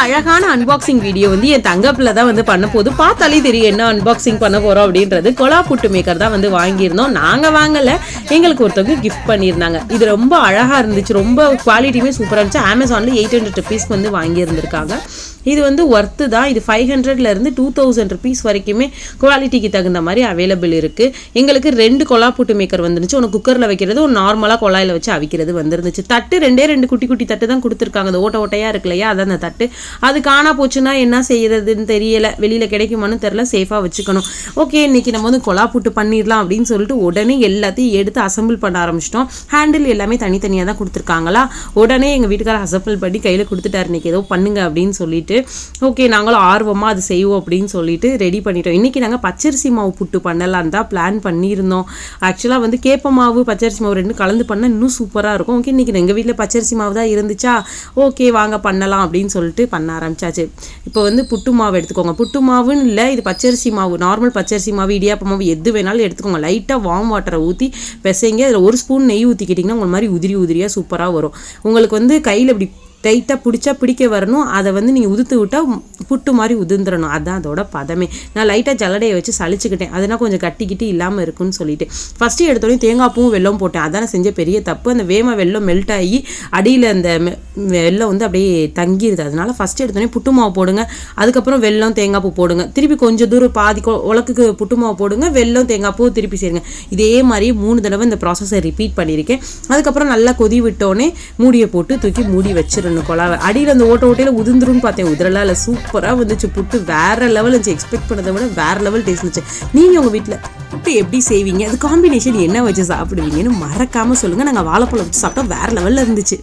அழகான unboxing video வந்து என் தங்கப்பில் தான் வந்து பண்ண போது பார்த்தாலே தெரியும் என்ன அன்பாக்சிங் பண்ண போகிறோம் அப்படின்றது. கொலா புட்டு மேக்கர் தான் வந்து வாங்கியிருந்தோம். நாங்கள் வாங்கலை, எங்களுக்கு ஒருத்தவங்க கிஃப்ட் பண்ணியிருந்தாங்க. இது ரொம்ப அழகாக இருந்துச்சு, ரொம்ப குவாலிட்டியுமே சூப்பராக இருந்துச்சு. அமேசானில் 800 ருபீஸ்க்கு வந்து வாங்கியிருந்திருக்காங்க. இது வந்து ஒர்த்து தான். இது 500லேருந்து 2000 ருபீஸ் வரைக்குமே குவாலிட்டிக்கு தகுந்த மாதிரி அவைலபிள் இருக்குது. எங்களுக்கு 2 கொலா புட்டு மேக்கர் வந்துருந்துச்சு. ஒன்று குக்கரில் வைக்கிறது, ஒரு நார்மலாக கொலாயில் வச்சு அவிக்கிறது வந்துருந்துச்சு. தட்டு 2 குட்டி குட்டி தட்டு தான் கொடுத்துருக்காங்க. அந்த ஓட்டையாக இருக்கு இல்லையா, அதான் அந்த தட்டு. அது காணா போச்சுன்னா என்ன செய்யறதுன்னு தெரியல, வெளியில் கிடைக்குமான்னு தெரில, சேஃபாக வச்சுக்கணும். ஓகே, இன்னைக்கு நம்ம வந்து கொலா புட்டு பண்ணிடலாம் அப்படின்னு சொல்லிட்டு உடனே எல்லாத்தையும் எடுத்து அசம்பிள் பண்ண ஆரம்பிச்சிட்டோம். ஹேண்டில் எல்லாமே தனித்தனியாக தான் கொடுத்துருக்காங்களா, உடனே எங்கள் வீட்டுக்கார அசம்பிள் பண்ணி கையில் கொடுத்துட்டாரு, இன்னைக்கு ஏதோ பண்ணுங்க அப்படின்னு சொல்லிட்டு. ஓகே, நாங்களும் ஆர்வமாக அது செய்வோம் அப்படின்னு சொல்லிட்டு ரெடி பண்ணிட்டோம். இன்றைக்கி நாங்கள் பச்சரிசி மாவு புட்டு பண்ணலாம் தான் பிளான் பண்ணியிருந்தோம். ஆக்சுவலாக வந்து கேப்ப மாவு பச்சரிசி மாவு 2 கலந்து பண்ணால் இன்னும் சூப்பராக இருக்கும். ஓகே, இன்றைக்கி எங்கள் வீட்டில் பச்சரிசி மாவு தான் இருந்துச்சா, ஓகே வாங்க பண்ணலாம் அப்படின்னு சொல்லிட்டு பண்ண ஆரம்பிச்சாச்சு. இப்போ வந்து புட்டு மாவு எடுத்துக்கோங்க. புட்டு மாவுன்னு இல்லை, இது பச்சரிசி மாவு, நார்மல் பச்சரிசி மாவு, இடியாப்ப மாவு எது வேணாலும் எடுத்துக்கோங்க. லைட்டாக வார்ம் வாட்டரை ஊற்றி பிசைங்க. அதில் 1 ஸ்பூன் நெய் ஊற்றிக்கிட்டிங்கன்னா உங்கள் மாதிரி உதிரியாக சூப்பராக வரும். உங்களுக்கு வந்து கையில் இப்படி டைட்டாக பிடிக்க வரணும். அதை வந்து நீங்கள் உதுத்து விட்டால் புட்டு மாதிரி உதிர்ந்துடணும். அதுதான் அதோட பதமே. நான் லைட்டாக ஜல்லடையை வச்சு சளிச்சுக்கிட்டேன், அதனால் கொஞ்சம் கட்டிக்கிட்டு இல்லாமல் இருக்குன்னு சொல்லிட்டு. ஃபஸ்ட்டு எடுத்தோடனே தேங்காய் பூவும் வெல்லம் போட்டேன். அதான் செஞ்ச பெரிய தப்பு. அந்த வேம வெல்லம் மெல்ட் ஆகி அடியில் அந்த வெல்லம் வந்து அப்படியே தங்கிடுது. அதனால் ஃபஸ்ட்டு எடுத்தோடனே புட்டு மாவு போடுங்க, அதுக்கப்புறம் வெல்லம் தேங்காய் பூ போடுங்க, திருப்பி கொஞ்சம் தூரம் பாதி உலக்குக்கு புட்டு மாவு போடுங்க, வெல்லம் தேங்காய் பூ திருப்பி சேருங்க. இதே மாதிரி 3 தடவை இந்த ப்ராசஸை ரிப்பீட் பண்ணியிருக்கேன். அதுக்கப்புறம் நல்லா கொதி விட்டோடனே மூடியை போட்டு தூக்கி மூடி வச்சிடணும். கொலாவை அடியில் அந்த ஓட்டையில் உதிர்ந்துருன்னு பார்த்தேன், உதிரலாம் இல்லை, சூப்பராக வந்துச்சு. புட்டு வேற லெவல் இருந்துச்சு, எக்ஸ்பெக்ட் பண்ணதை விட வேற லெவல் டேஸ்ட் இருந்துச்சு. நீங்கள் உங்கள் வீட்டில் புட்டு எப்படி செய்வீங்க, அது காம்பினேஷன் என்ன வச்சு சாப்பிடுவீங்கன்னு மறக்காமல் சொல்லுங்கள். நாங்கள் வாழைப்பழம் வச்சு சாப்பிட்டா வேற லெவலில் இருந்துச்சு.